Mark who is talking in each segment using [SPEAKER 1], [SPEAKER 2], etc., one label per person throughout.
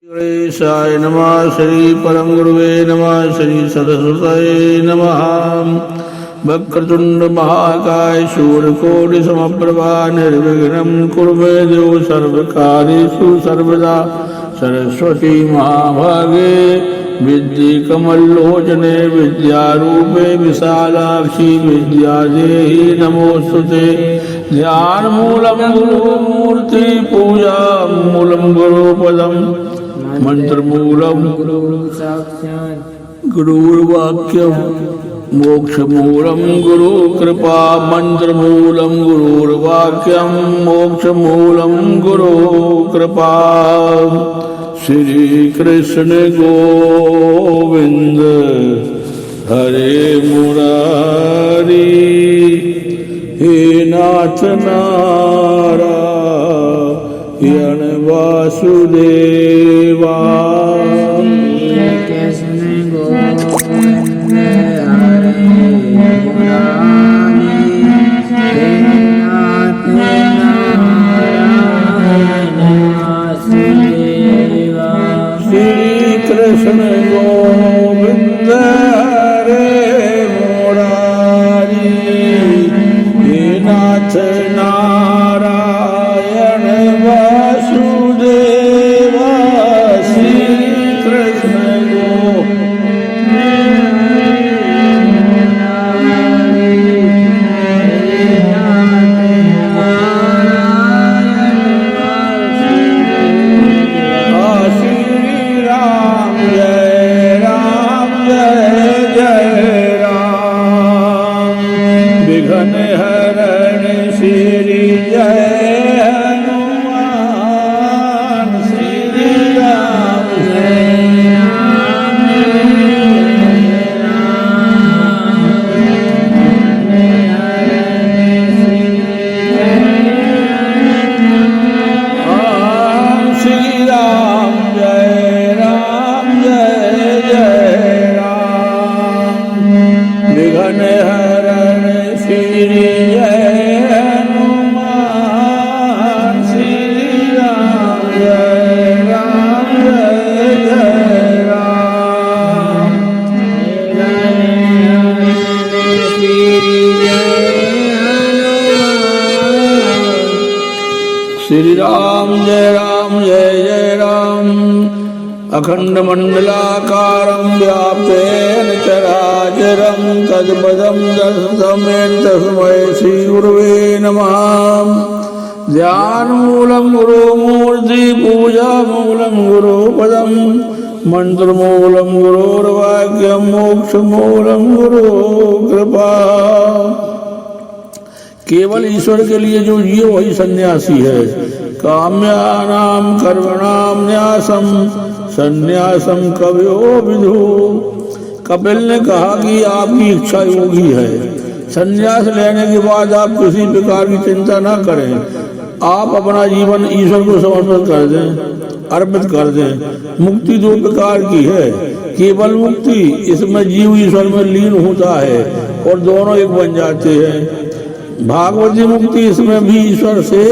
[SPEAKER 1] गणेशाय नमः। श्री परम गुरुवे नमः। श्री सरस्वती नमः। वक्रतुंड महाकाय शूरकोटि समप्रभा निर्विघ्नं कुरु मे देव सर्वकार्येषु सर्वदा। सरस्वती महाभागे विद्ये कमललोचने विद्यारूपे विशालाक्षी विद्यादेहि नमोस्तुते। ध्यानमूलं गुरुमूर्ति पूजा मूलं गुरुपदं मंत्रमूलं गुरुर्वाक्यं मोक्षमूलं गुरुकृपा। मंत्रमूलं गुरुर्वाक्यं मोक्षमूलं गुरुकृपा। श्री कृष्ण गोविंद हरे मुरारी। हे नाथ नारायण वासुदेवा।
[SPEAKER 2] कृष्ण गोविंद हरे मुरारी। हे नाथ नारायण वासुदेवा।
[SPEAKER 1] श्री कृष्ण गोविंद हरे मुरारी। हे नाथ नारायण वासुदेवा। श्री कृष्ण श्री राम जय राम। अखंड मंडलाकारं व्याप्तेन चराचरं तत्पदं दर्शितं तस्मै श्री गुरुवे नमः। ध्यानमूलं गुरुमूर्ति पूजा मूलं गुरुपदं मंत्रमूलं गुरुर्वाक्यं मोक्षमूलं गुरुकृपा। केवल ईश्वर के लिए जो जिए वही सन्यासी है। काम्यानाम कर्मणाम न्यासम सन्यासम कवयो विदु। कपिल ने कहा कि आपकी इच्छा योगी है। सन्यास लेने के बाद आप किसी प्रकार की चिंता न करें। आप अपना जीवन ईश्वर को समर्पित कर दें, अर्पित कर दें। मुक्ति दो प्रकार की है। केवल मुक्ति, इसमें जीव ईश्वर में लीन होता है और दोनों एक बन जाते हैं। भागवती मुक्ति, इसमें भी ईश्वर से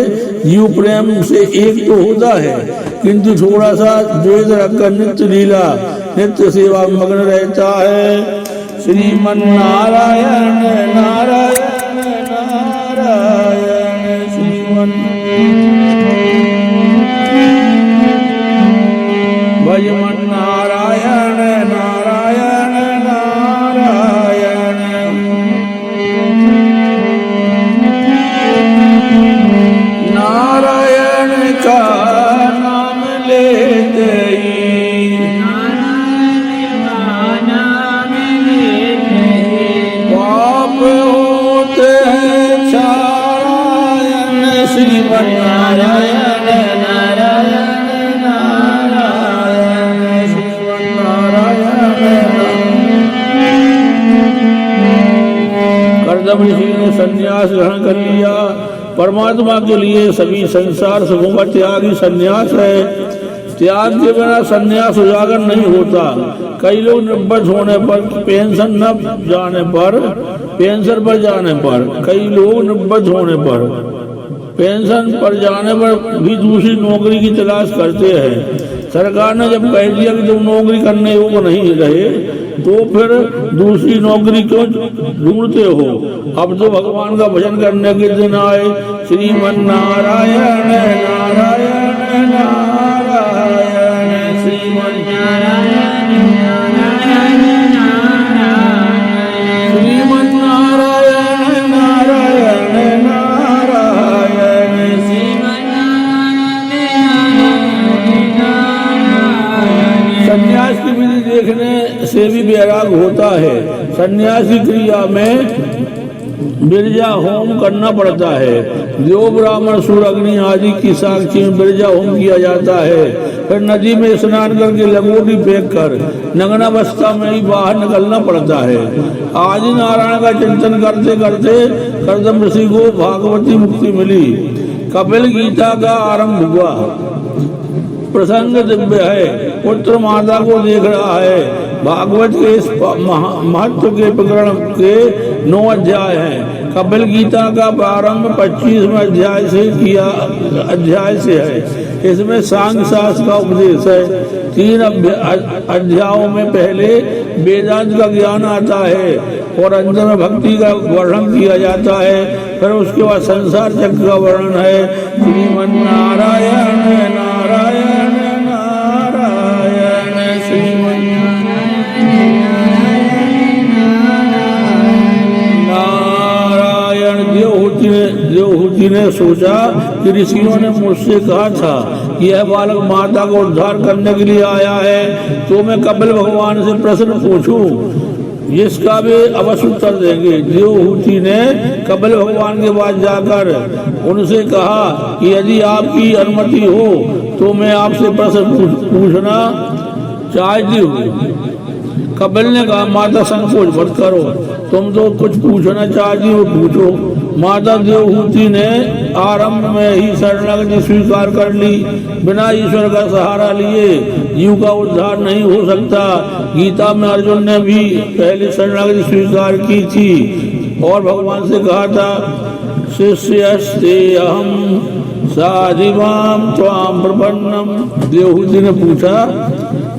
[SPEAKER 1] जीव प्रेम से एक तो होता है, किंतु थोड़ा सा द्वेष रखकर नित्य लीला नित्य सेवा में मग्न रहता है। श्रीमन नारायण नारायण नारायण श्रीमन भजमन नारायण नारायण नारायण। नारायण का नाम लेते ही पाप होते हैं क्षारायण। श्रीमन नारायण नारायण नारायण श्रीमन नारायण। कर्दम ऋषि ने संन्यास ग्रहण कर लिया। परमात्मा के लिए सभी संसार सुखों का त्याग ही संन्यास है। त्याग के बिना संन्यास उजागर नहीं होता। कई लोग निवृत्त होने पर पेंशन न जाने पर, पेंशन पर जाने पर, कई लोग निवृत्त होने पर पेंशन पर जाने पर भी दूसरी नौकरी की तलाश करते हैं। सरकार ने जब कह दिया कि तुम नौकरी करने योग्य नहीं रहे तो फिर दूसरी नौकरी क्यों ढूंढते हो? अब तो भगवान का भजन करने के दिन आए। श्रीमन नारायण नारायण नारायण श्रीमन नारायण नारायण श्रीमन नारायण नारायण नारायण श्रीमन संन्यास की विधि देखने से भी वैराग होता है। सन्यासी क्रिया में बिरजा होम करना पड़ता है। देव ब्राह्मण सूर्य अग्नि आदि की साक्षी में बिरजा होम किया जाता है। फिर नदी में स्नान करके लंगोटी फेंक कर नग्न अवस्था में ही बाहर निकलना पड़ता है। आदि नारायण का चिंतन करते करते कर्दम ऋषि को भागवती मुक्ति मिली। कपिल गीता का आरंभ हुआ। प्रसंग दिव्य है। पुत्र माता को देख रहा है। भागवत के इस महत्व के प्रकरण के 9 अध्याय हैं। कपिल गीता का प्रारंभ 25वें अध्याय से है। इसमें सांख्य शास्त्र का उपदेश है। 3 अध्यायों में पहले वेदांत का ज्ञान आता है और अंत में भक्ति का वर्णन किया जाता है। फिर उसके बाद संसार चक्र का वर्णन है। श्रीमन नारायण नारायण नारायण श्रीमन नारायण। देवहूति ने सोचा कि ऋषियों ने मुझसे कहा था कि यह बालक माता को उद्धार करने के लिए आया है, तो मैं कपिल भगवान से प्रश्न पूछूं जिसका वे अवश्य उत्तर देंगे। देवहूति ने कपिल भगवान के पास जाकर उनसे कहा कि यदि आपकी अनुमति हो तो मैं आपसे प्रश्न पूछना चाहती हूँ। कपिल ने कहा, माता संकोच मत करो, तुम तो कुछ पूछना चाहती हो, पूछो। माता देवहूति ने आरंभ में ही शरणागति स्वीकार कर ली। बिना ईश्वर का सहारा लिए जीव का उद्धार नहीं हो सकता। गीता में अर्जुन ने भी पहले शरणागति स्वीकार की थी और भगवान से कहा था, शिष्यस्ते अहम साधिमाम त्वाम प्रपन्नम। देवहूति ने पूछा,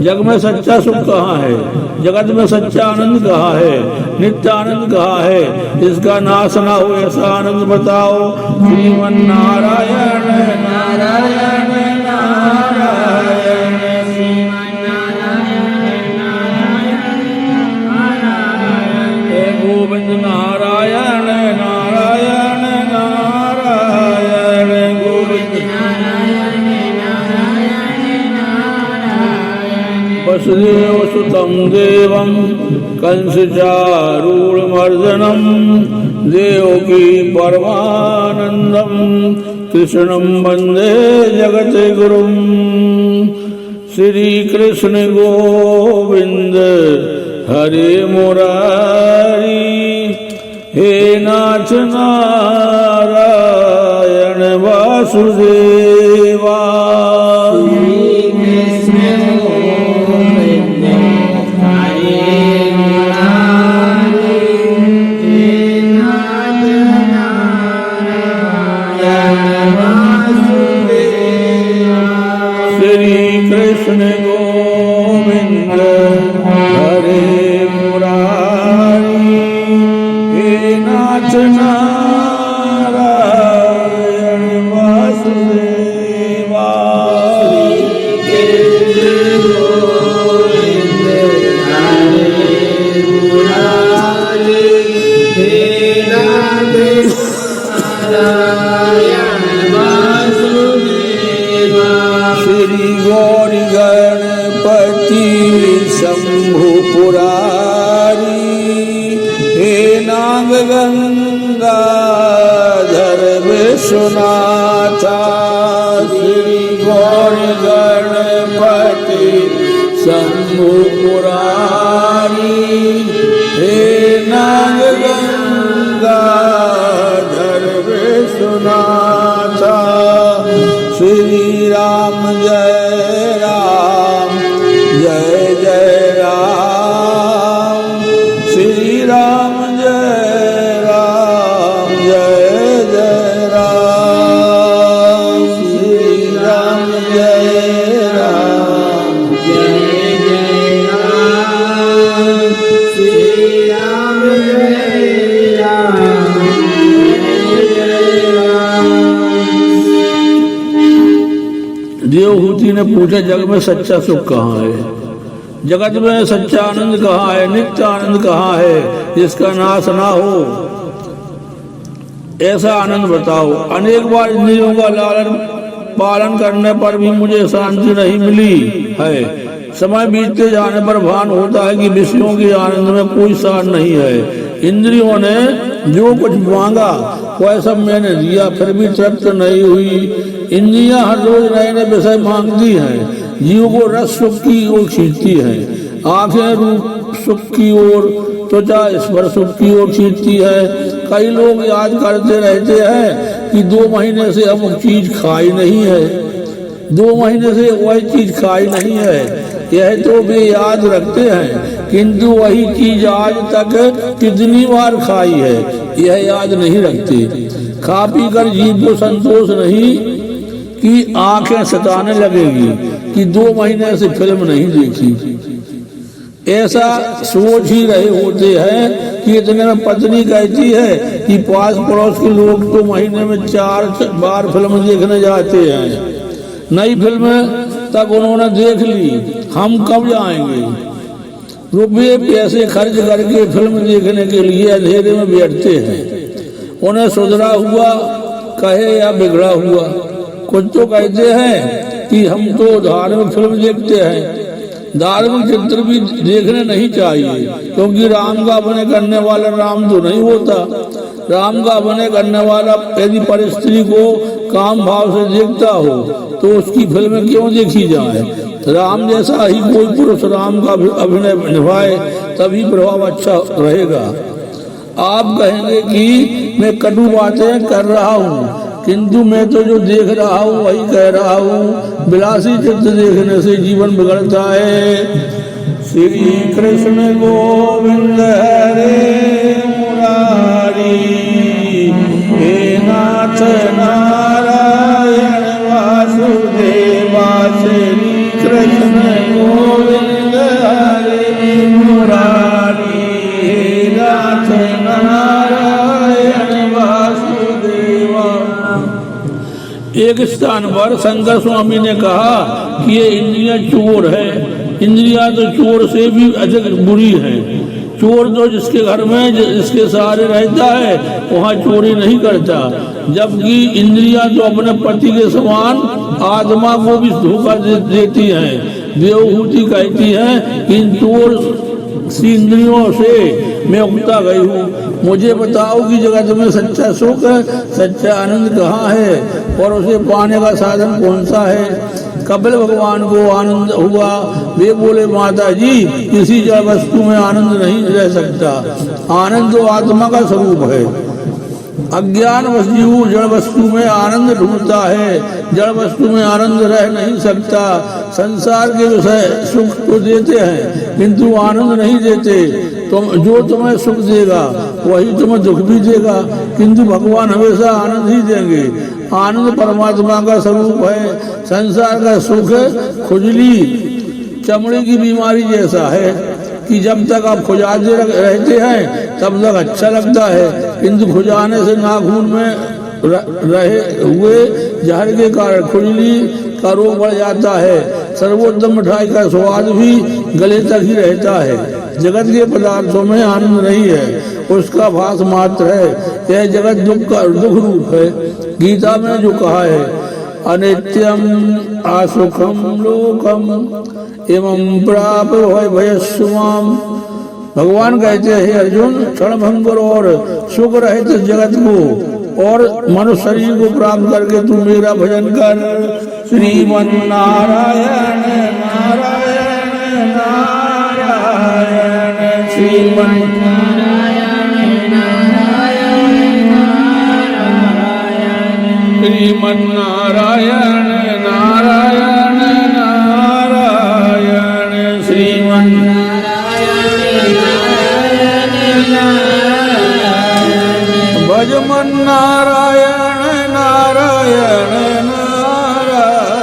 [SPEAKER 1] जग में सच्चा सुख कहाँ है? जगत में सच्चा आनंद कहाँ है? नित्य आनंद कहाँ है? इसका नाश ना हो ऐसा आनंद बताओ। श्रीमन नारायण नारायण नारायण श्रीमन नारायण नारायण हे गोविंद नारायण नारायण नारायण गोविंद वसुदेव सुतं देवं कंसचारूढमर्दनं देवकी परमानंदं कृष्णं वंदे जगद्गुरुं। श्री कृष्ण गोविंद हरे मुरारी हे नाथ नारायण वासुदेवा। कृष्ण गोविंद हरे मुरारी हे नाथ नारायण वासुदेवा। श्री गौरी गणपति शंभु पुरारी हे नाग गंगाधर विश्वनाथा। श्री गौरी गणपति शंभु पुरारी हे नाग गंगाधर विश्वनाथा। श्री राम जय राम जय जय राम। श्री राम जय राम जय जय राम। श्री राम जय राम ने पूछा जग में सच्चा सुख कहाँ है, जगत में सच्चा आनंद कहाँ है, नित्य आनंद कहाँ है जिसका नाश ना हो, ऐसा आनंद बताओ। अनेक बार इंद्रियों का लालन पालन करने पर भी मुझे शांति नहीं मिली है। समय बीतते जाने पर भान होता है कि विषयों के आनंद में कोई सार नहीं है। इंद्रियों ने जो कुछ मांगा वह सब मैंने दिया, फिर भी तृप्त नहीं हुई। इंद्रियां हर रोज नए नए विषय मांगती हैं, जीव को रस सुख की ओर खींचती हैं, आंखें रूप सुख की ओर, त्वचा स्पर्श सुख की ओर खींचती है। कई लोग याद करते रहते हैं कि 2 महीने से अमुक चीज खाई नहीं है, 2 महीने से वही चीज खाई नहीं है, यह तो वे याद रखते हैं, किंतु वही चीज आज तक कितनी बार खाई है यह याद नहीं रखते। खा पी कर जीव को संतोष नहीं कि आंखें सताने लगेगी कि 2 महीने से फिल्म नहीं देखी, ऐसा सोच ही रहे होते हैं कि इतने में पत्नी कहती है कि पास पड़ोस के लोग तो महीने में 4 बार फिल्म देखने जाते हैं, नई फिल्म तक उन्होंने देख ली, हम कब जाएंगे। रुपये पैसे खर्च करके फिल्म देखने के लिए अंधेरे में बैठते हैं। उन्हें सुधरा हुआ कहे या बिगड़ा हुआ, कुछ तो कहते हैं कि हम तो धार्मिक फिल्म देखते हैं। धार्मिक चित्र भी देखने नहीं चाहिए, क्योंकि राम का अभिनय करने वाला राम तो नहीं होता। राम का अभिनय करने वाला यदि परिस्थिति को काम भाव से देखता हो तो उसकी फिल्में क्यों देखी जाए। राम जैसा ही कोई पुरुष राम का अभिनय निभाए तभी प्रभाव अच्छा रहेगा। आप कहेंगे कि मैं कटु बातें कर रहा हूँ, किंतु मैं तो जो देख रहा हूँ वही कह रहा हूँ। विलासी चित्र देखने से जीवन बिगड़ता है। श्री कृष्ण गोविंद हरे मुरारी, हे नाथ नारायण वासुदेवा। श्री कृष्ण गोविंद हरे मुरारी, हे नाथ नारायण वासुदेवा। एक स्थान पर शंकर स्वामी ने कहा कि ये इंद्रियां चोर है। इंद्रियां तो चोर से भी अधिक बुरी हैं। चोर तो जिसके घर में जिसके सहारे रहता है वहाँ चोरी नहीं करता, जबकि इंद्रियां तो अपने पति के समान आत्मा को भी धोखा देती हैं। देवहूति कहती है इन चोर सी इंद्रियों से मैं उगता गई हूँ। मुझे बताओ कि जगत में सच्चा सुख, सच्चा आनंद कहाँ है और उसे पाने का साधन कौन सा है। कपिल भगवान को आनंद हुआ, वे बोले माता जी किसी जड़ वस्तु में आनंद नहीं रह सकता, आनंद तो आत्मा का स्वरूप है। अज्ञान वस्तु जड़ वस्तु में आनंद ढूंढता है, जड़ वस्तु में आनंद रह नहीं सकता। संसार के विषय सुख तो देते हैं किंतु आनंद नहीं देते। जो तुम्हें सुख देगा वही तुम्हें दुख भी देगा, किंतु भगवान हमेशा आनंद ही देंगे। आनंद परमात्मा का स्वरूप है। संसार का सुख खुजली चमड़ी की बीमारी जैसा है कि जब तक आप खुजाते रहते हैं तब तक अच्छा लगता है, किंतु खुजाने से नाखून में रहे हुए जहर के कारण खुजली का रोग बढ़ जाता है। सर्वोत्तम मिठाई का स्वाद भी गले तक ही रहता है। जगत के पदार्थों में आनंद नहीं है, उसका भास मात्र है। यह जगत दुख का दुख रूप है। गीता में जो कहा है अनित्यम असुखम लोकम एवं प्राप भयस्वाम। भगवान कहते हैं अर्जुन क्षण भंगुर और सुख रहित जगत को और मनुष्य शरीर को प्राप्त करके तू मेरा भजन कर। श्रीमन नारायण नारायण नारायण, श्रीमन नारायण नारायण नारायण, श्रीमन नारायण नारायण नारायण, श्रीमन नारायण नारायण, भजमन नारायण नारायण नारायण,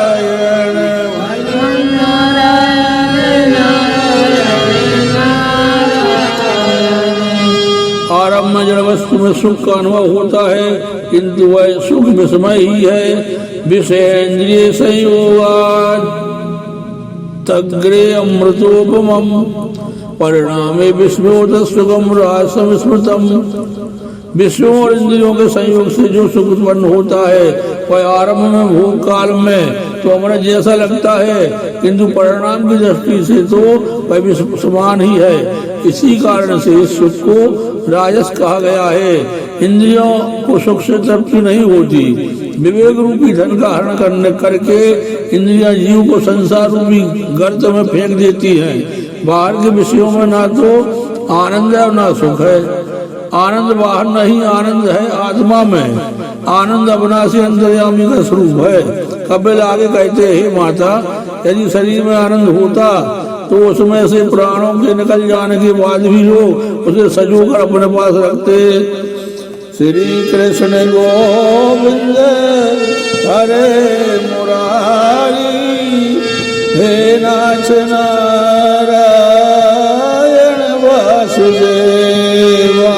[SPEAKER 1] भजमन नारायण नारायण नारायण। आरम्भ जड़ वस्तु में सुख का अनुभव होता है, किंतु वह सुख विस्मय ही है। विषयेन्द्रिय संयोगात् तग्रे अमृतोपमम् परिणामे विस्मृत सुखम रासम स्मृतम। विषयों और इंद्रियों के संयोग से जो सुख उत्पन्न होता है वह आरंभ में भोग काल में तो अमृत जैसा लगता है, किंतु परिणाम की दृष्टि से तो वह भी समान ही है। इसी कारण से इस सुख को राजस कहा गया है। इंद्रियों को सुख से तृप्ति नहीं होती। विवेक रूपी धन का हरण करने करके इंद्रियां जीव को संसार रूपी गर्त में फेंक देती हैं। बाहर के विषयों में ना तो आनंद है और ना सुख है। आनंद बाहर नहीं, आनंद है आत्मा में। आनंद अविनाशी अंतर्यामी का स्वरूप है। कपिल आगे कहते हैं, माता यदि शरीर में आनंद होता तो उसमें से प्राणों के निकल जाने के बाद भी लोग उसे सजोकर अपने पास रखते। श्री कृष्ण गोविंद हरे मुरारी, हे नाथ नारायण वासुदेवा।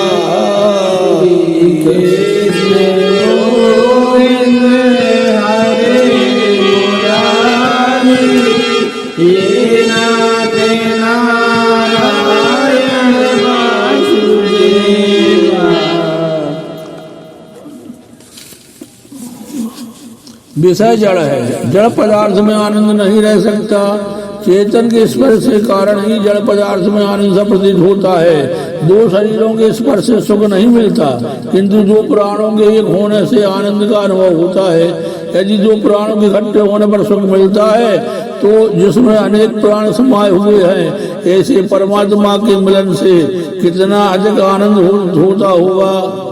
[SPEAKER 1] विषय जड़ है, जड़ पदार्थ में आनंद नहीं रह सकता। चेतन के स्पर्श के कारण ही जड़ पदार्थ में आनंद सा प्रतीत होता है। दो शरीरों के स्पर्श से सुख नहीं मिलता, किंतु दो प्राणों के एक होने से आनंद का अनुभव होता है। यदि दो प्राणों के इकट्ठे होने पर सुख मिलता है तो जिसमें अनेक प्राण समाये हुए हैं, ऐसे परमात्मा के मिलन से कितना अधिक आनंद होता होगा।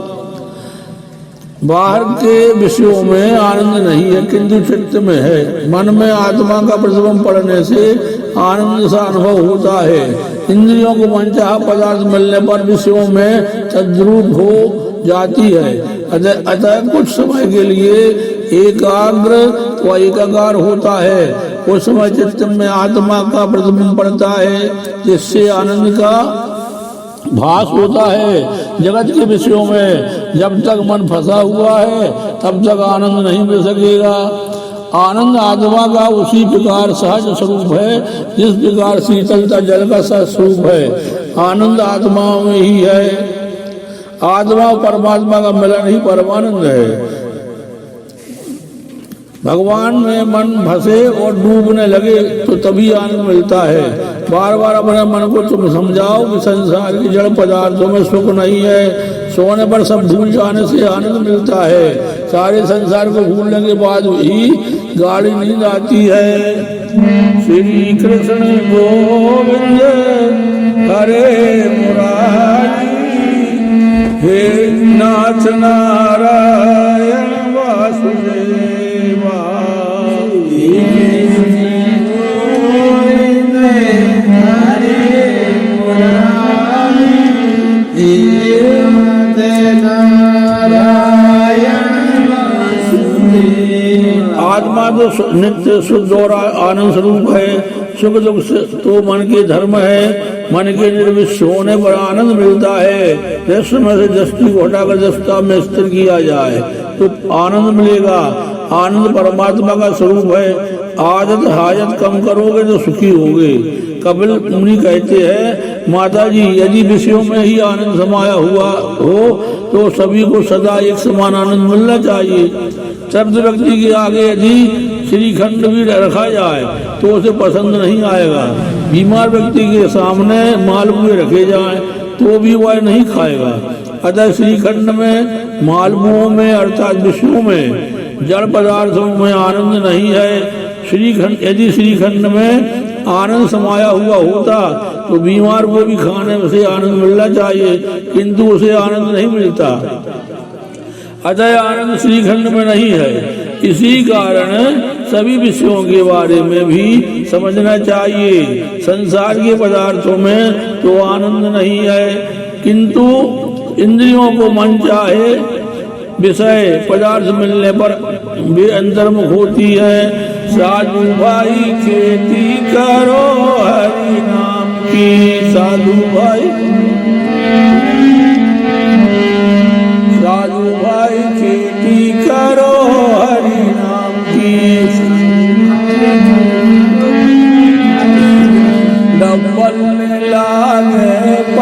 [SPEAKER 1] बाहर के विषयों में आनंद नहीं है, किंतु चित्त में है। मन में आत्मा का प्रतिबिंब पड़ने से आनंद सा अनुभव होता है। इंद्रियों को मनचाहा पदार्थ मिलने पर विषयों में तद्रूप हो जाती है। अतः कुछ समय के लिए एकाग्र व एकाकार होता है। उस समय चित्त में आत्मा का प्रतिबिंब पड़ता है, जिससे आनंद का भास होता है। जगत के विषयों में जब तक मन फंसा हुआ है तब तक आनंद नहीं मिल सकेगा। आनंद आत्मा का उसी प्रकार सहज स्वरूप है जिस प्रकार शीतलता जल का सहज स्वरूप है। आनंद आत्मा में ही है। आत्मा और परमात्मा का मिलन ही परमानंद है। भगवान में मन फंसे और डूबने लगे तो तभी आनंद मिलता है। बार बार अपने मन को तुम समझाओ कि संसार के जड़ पदार्थों में सुख नहीं है। सोने पर सब भूल जाने से आनंद मिलता है। सारे संसार को भूलने के बाद ही गाढ़ी नींद आती है। श्री कृष्ण गोविंद हरे मुरारी, हे नाथ नारायण वासुदेवा। आत्मा तो नित्य शुद्ध और आनंद स्वरूप है। सुख दुख से तो मन के धर्म है। मन के निर्विष होने पर आनंद मिलता है। दृष्टि में से दृष्टि को हटाकर दृष्टा में स्थिर किया जाए तो आनंद मिलेगा। आनंद परमात्मा का स्वरूप है। आदत हाजत कम करोगे तो सुखी होगे। कपिल मुनि कहते हैं, माता जी यदि विषयों में ही आनंद समाया हुआ हो तो सभी को सदा एक समान आनंद मिलना चाहिए। शब्द व्यक्ति के आगे यदि श्रीखंड भी रखा जाए तो उसे पसंद नहीं आएगा। बीमार व्यक्ति के सामने मालपुए रखे जाएं तो भी वह नहीं खाएगा। अतः श्रीखंड में, मालपुओं में अर्थात विषयों में, जड़ पदार्थों में आनंद नहीं है। श्रीखंड यदि श्रीखंड में आनंद समाया हुआ होता तो बीमार को भी खाने से आनंद मिलना चाहिए, किंतु उसे आनंद नहीं मिलता। अतः आनंद श्रीखंड में नहीं है। इसी कारण सभी विषयों के बारे में भी समझना चाहिए। संसार के पदार्थों में तो आनंद नहीं है, किंतु इंद्रियों को मन चाहे विषय पदार्थ मिलने पर वे अंतर्मुख होती है। साधु भाई खेती करो हरि नाम की, साधु भाई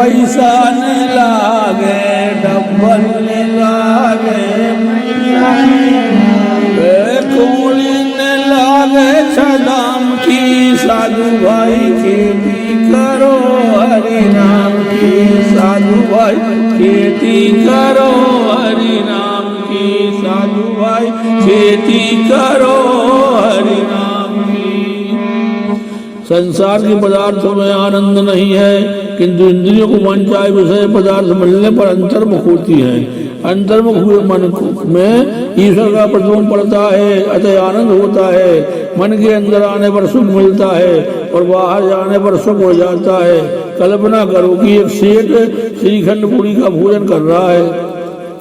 [SPEAKER 1] पैसा न लागे डब्बल न लागे कोली न लागे छदाम की साधु भाई खेती करो हरि नाम की साधु भाई खेती करो हरि नाम की साधु भाई खेती करो हरि नाम की। संसार के पदार्थों में आनंद नहीं है, किंतु इंद्रियों को मन चाहे विषय पदार्थ मिलने पर अंतर्मुख होती है। अंतर्मुख हुए मन में ईश्वर का प्रतिबिंब पड़ता है, अतः आनंद होता है। मन के अंदर आने पर सुख मिलता है और बाहर जाने पर सुख हो जाता है। कल्पना करो कि एक सेठ श्रीखंड पूरी का भोजन कर रहा है,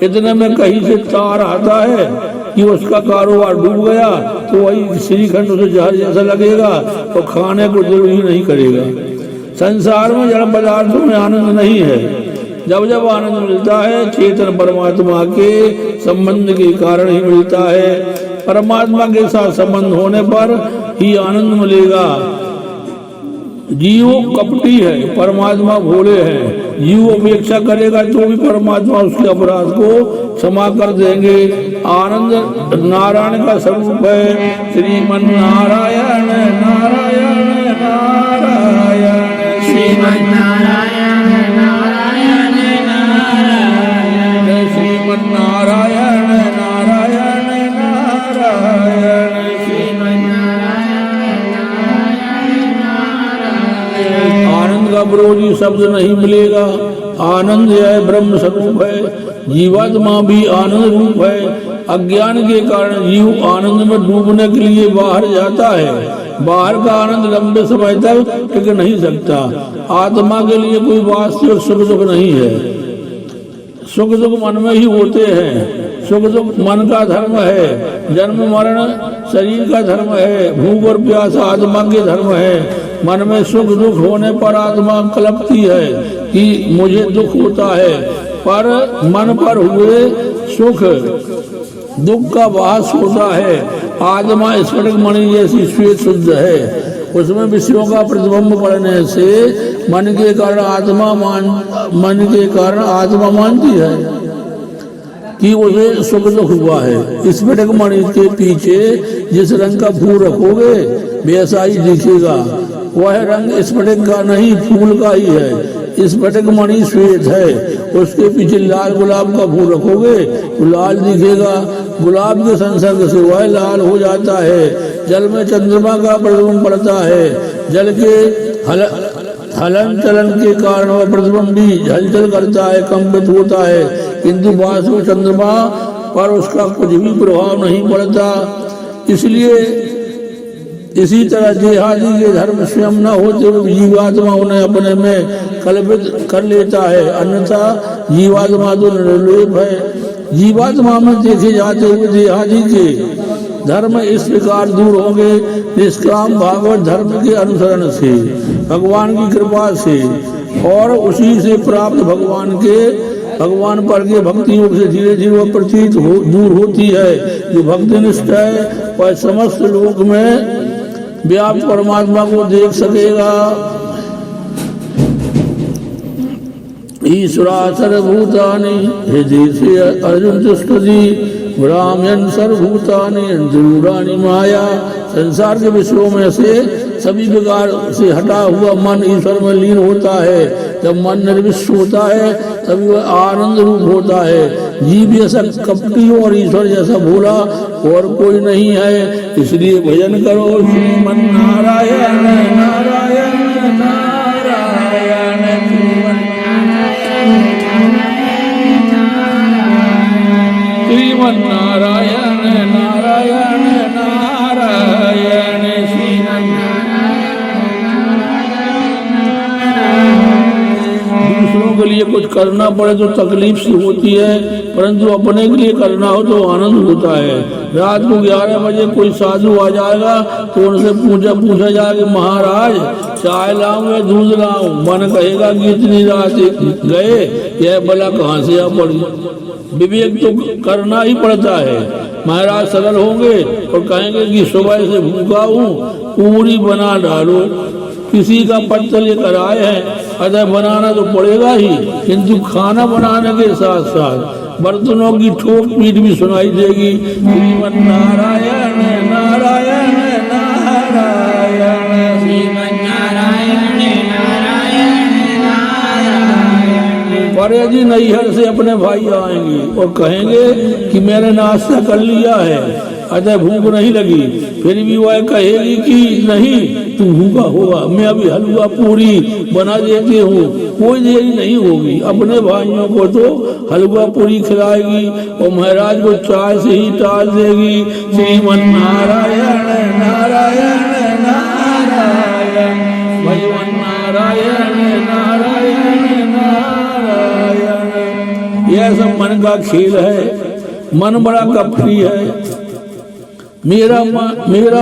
[SPEAKER 1] इतने में कहीं से तार आता है कि उसका कारोबार डूब गया, तो वही श्रीखंड उसे जहर जैसा लगेगा और खाने को दिल ही नहीं करेगा। संसार में जड़ पदार्थों में आनंद नहीं है। जब जब आनंद मिलता है चेतन परमात्मा के संबंध के कारण ही मिलता है। परमात्मा के साथ संबंध होने पर ही आनंद मिलेगा। जीव कपटी है, परमात्मा भोले हैं। जीव अपेक्षा करेगा तो भी परमात्मा उसके अपराध को क्षमा कर देंगे। आनंद नारायण का स्वरूप है। श्रीमन नारायण नारायण नारायण श्रीमन नारायण नारायण नारायण श्रीमन नारायण नारायण नारायण श्रीमन आनंद का विरोधी शब्द नहीं मिलेगा। आनंद है, ब्रह्म स्वरूप है। जीवात्मा भी आनंद रूप है। अज्ञान के कारण जीव आनंद में डूबने के लिए बाहर जाता है। बाहर का आनंद लंबे समय तक टिक नहीं सकता। आत्मा के लिए कोई वास्तविक सुख दुख नहीं है। सुख दुख मन में ही होते हैं। सुख दुख मन का धर्म है। जन्म मरण शरीर का धर्म है। भूख और प्यास आत्मा के धर्म है। मन में सुख दुख होने पर आत्मा कलपती है कि मुझे दुख होता है, पर मन पर हुए सुख दुख का वास होता है। आत्मा स्फटिक मणि जैसी श्वेत शुद्ध है। उसमें विषयों का प्रतिबिंब पड़ने से मन के कारण आत्मा मानती है कि उसे सुख दुख हुआ है। स्फटिक मणि के पीछे जिस रंग का फूल रखोगे वैसा ही दिखेगा। वह रंग स्फटिक का नहीं, फूल का ही है। स्फटिक मणि श्वेत है, उसके पीछे लाल गुलाब का फूल रखोगे तो लाल दिखेगा। गुलाब के संसर्ग से वह लाल हो जाता है। जल में चंद्रमा का प्रतिबिंब पड़ता है। जल के हलन चलन के कारण वह प्रतिबिंब भी हलचल करता है, कंपित होता है, किंतु वास्तविक चंद्रमा पर उसका कुछ भी प्रभाव नहीं पड़ता। इसलिए इसी तरह देहादि के धर्म स्वयं न होते हुए जीवात्मा उन्हें अपने में कल्पित कर लेता है। अन्यथा जीवात्मा तो निर्लेप है। जीवात्मा में देखे जाते हुए देहादि के धर्म इस प्रकार दूर होंगे निष्काम भागवत धर्म के अनुसरण से, भगवान की कृपा से और उसी से प्राप्त भगवान पर के भक्ति योग से धीरे धीरे वह प्रतीत दूर होती है। जो भक्तिनिष्ठ है वह समस्त लोक में व्याप्त परमात्मा को देख सकेगा। ईश्वरा सर्वभूतानि हृदय से अर्जुन तुष्टि ब्राह्मण सर्वभूतानि अंतरूराणि माया। संसार के विषयों में से सभी विकार से हटा हुआ मन ईश्वर में लीन होता है। जब मन निर्विष्ट होता है तभी वह आनंद रूप होता है। जीव जैसा कपटी और ईश्वर जैसा भोला और कोई नहीं है। इसलिए भजन करो श्रीमन नारायण नारायण नारायण श्रीमन नारायण नारायण नारायण श्रीमन दूसरों के लिए कुछ करना पड़े तो तकलीफ सी होती है, परंतु अपने के लिए करना हो तो आनंद होता है। रात को 11 बजे कोई साधु आ जाएगा तो उनसे पूछा जाएगा महाराज चाय लाऊं या दूध लाऊं। मन कहेगा कि इतनी रात गए यह भला कहाँ से आ पड़ी। विवेक तो करना ही पड़ता है। महाराज सरल होंगे और कहेंगे कि सुबह से भूखा हूँ, पूरी बना डालो। किसी का पत्र लेकर आए हैं, अतः बनाना तो पड़ेगा ही, किंतु खाना बनाने के साथ साथ बर्तनों की ठोक पीट भी सुनाई देगी। श्रीमन नारायण नारायण नारायण,
[SPEAKER 2] श्रीमन नारायण नारायण नारायण।
[SPEAKER 1] परे जी नैहर से अपने भाई आएंगे और कहेंगे कि मैंने नाश्ता कर लिया है, अतः भूख नहीं लगी। फिर भी वह कहेगी कि नहीं, तू भूखा होगा, मैं अभी हलवा पूरी बना देती हूँ, कोई देरी नहीं होगी। अपने भाइयों को तो हलवा पूरी खिलाएगी और महाराज को चाय से ही टाल देगी। श्रीमन नारायण नारायण नारायण, भगवान नारायण नारायण नारायण। यह सब मन का खेल है, मन बड़ा कपटी है। मेरा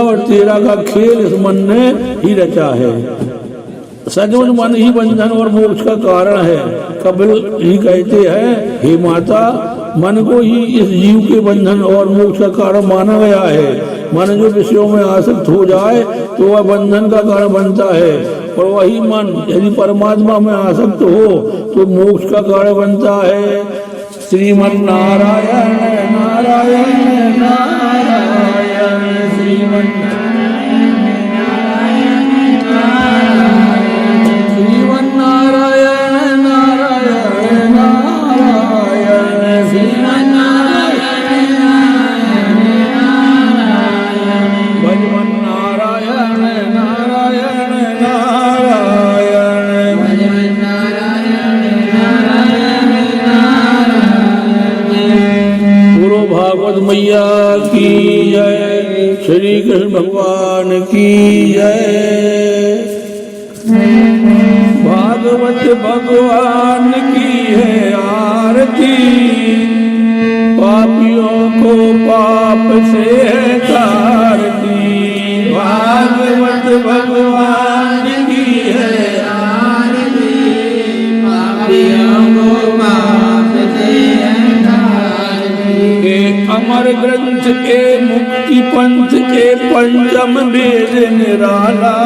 [SPEAKER 1] और तेरा का खेल इस मन ने ही रचा है। सचमुच मन ही बंधन और मोक्ष का कारण है। कपिल ही कहते हैं, हे माता, मन को ही इस जीव के बंधन और मोक्ष का कारण माना गया है। मन जो विषयों में आसक्त हो जाए तो वह बंधन का कारण बनता है, और वही मन यदि परमात्मा में आसक्त हो तो मोक्ष का कारण बनता है। श्रीमन नारायण नारायण नारायण, श्रीमन नारायण नारायण नारायण, श्रीमन नारायण नारायण नारायण, श्रीमन नारायण नारायण, भगवान नारायण नारायण नारायण,
[SPEAKER 2] भगवान नारायण नारायण नारायण।
[SPEAKER 1] बोलो भागवत मैया की जय, श्री कृष्ण भगवान की जय। भागवत भगवान की है आरती, पापियों को पाप से है तारती। भागवत भगवान की है
[SPEAKER 2] आरती, पापियों को पाप से है तारती।
[SPEAKER 1] के अमर ग्रंथ के मुक्ति पंथ के पंचम वेद निराला,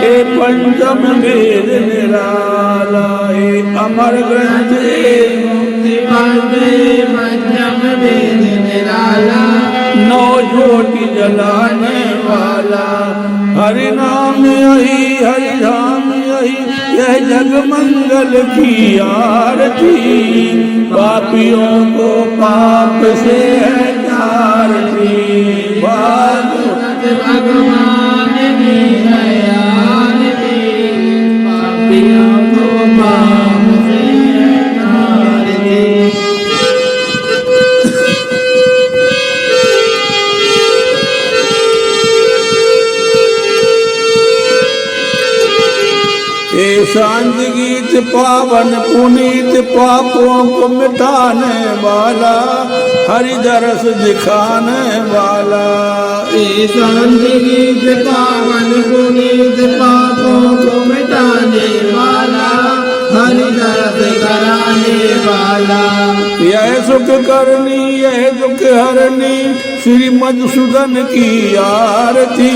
[SPEAKER 1] हे पंचम वेद निराला, हे अमर ग्रंथ के
[SPEAKER 2] मुक्ति पंथ पंचम वेद निराला,
[SPEAKER 1] नौ ज्योति जलाने वाला। हरि नाम यही हरि धाम यही, यह जग मंगल की आरती। पापियों को पाप से है तारती। भागवत
[SPEAKER 2] भगवान की है आरती, पापियों को पाप से है तारती।
[SPEAKER 1] ये शांत गीत पावन पुनीत, पापों को मिटाने वाला, हरि दरस दिखाने वाला।
[SPEAKER 2] ये शांति गीत पावन पुनीत, पापों को मिटाने वाला, हरि दर्द कराने वाला।
[SPEAKER 1] यह सुख करनी यह दुख हरनी, श्री मधुसूदन की आरती।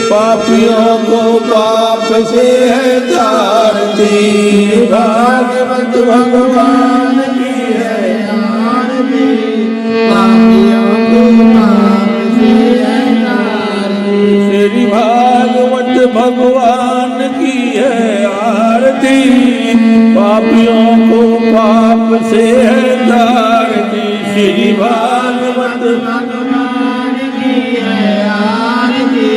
[SPEAKER 1] पापियों को पाप से है तारती। भागवत भगवान की है
[SPEAKER 2] आरती, पापियों को पाप से है तारती।
[SPEAKER 1] श्री भागवत भगवान की है आरती। पापियों को पाप से है तारती। श्री भागवत
[SPEAKER 2] भगवान की है आरती,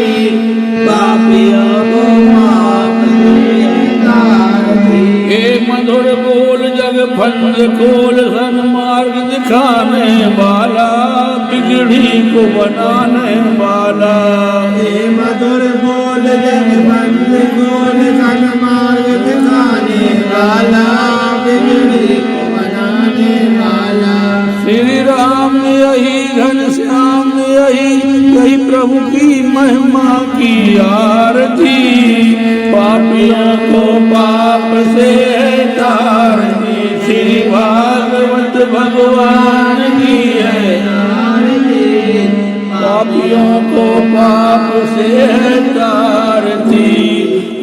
[SPEAKER 2] पापियों को पाप से है तारती।
[SPEAKER 1] हे मधुर बोल जग फंद खोल, सन्मार्ग दिखाने वाला, बिगड़ी को बनाने वाला।
[SPEAKER 2] हे मधुर बोल जग बंद खोल, सन्मार्ग दिखाने वाला, बिगड़ी को बनाने वाला।
[SPEAKER 1] श्री राम यही घनश्याम यही, यही प्रभु की महिमा की आरती। पापियों को पाप से है तारती। श्री भागवत भगवान की है
[SPEAKER 2] आरती,
[SPEAKER 1] पापियों को पाप से है तारती।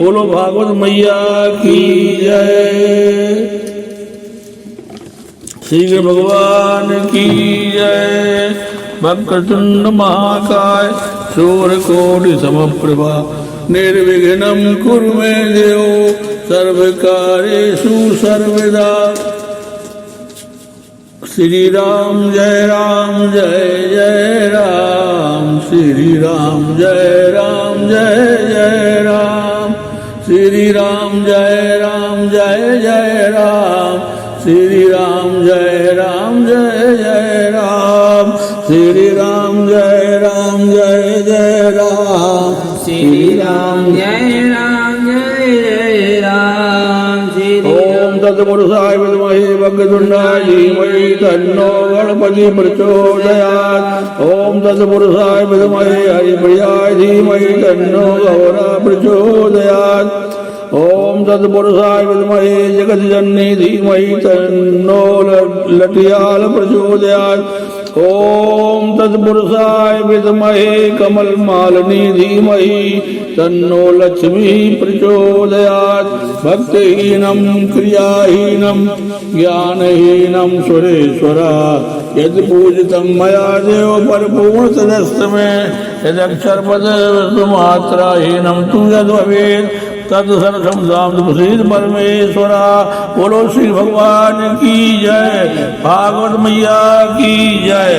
[SPEAKER 1] बोलो भागवत मैया की जय। श्री कृष्ण भगवान की जय। वक्रतुंड महाकाय सूर्यकोटि समप्रभा निर्विघ्नं कुरु मे देव सर्वकार्येषु सर्वदा। श्री राम जय जय राम, श्री राम जय जय राम, श्री राम जय जय राम, श्री राम जय जय राम, श्री राम जय जय राम,
[SPEAKER 2] श्री राम जय जय राम।
[SPEAKER 1] ओम तत्पुरुषाय विद्महे वक्रतुंडाय धीमहि तन्नो गणपति प्रचोदयात्। ओम तत्पुरुषाय विद्महे हरिप्रियाय धीमहि तन्नो गौरा प्रचोदयात्। ओम तत्पुरुषाय विद्महे जगज्जननी धीमहि तन्नो लटियाल प्रचोदयात्। ओम तत्पुरुषाय विद्महे कमलमालिनी धीमहि तन्नो लक्ष्मी प्रचोदयात्। भक्तिहीनं क्रियाहीनं ज्ञानहीनं सुरेश्वरा यद् पूजितं मया देव परिपूर्ण तदस्तमे। यदक्षरपदमात्राहीनं तु यद्भवेत् तत्सर्वं प्रसीद परमेश्वरा। बोलो श्री भगवान की जय, भागवत मैया की जय।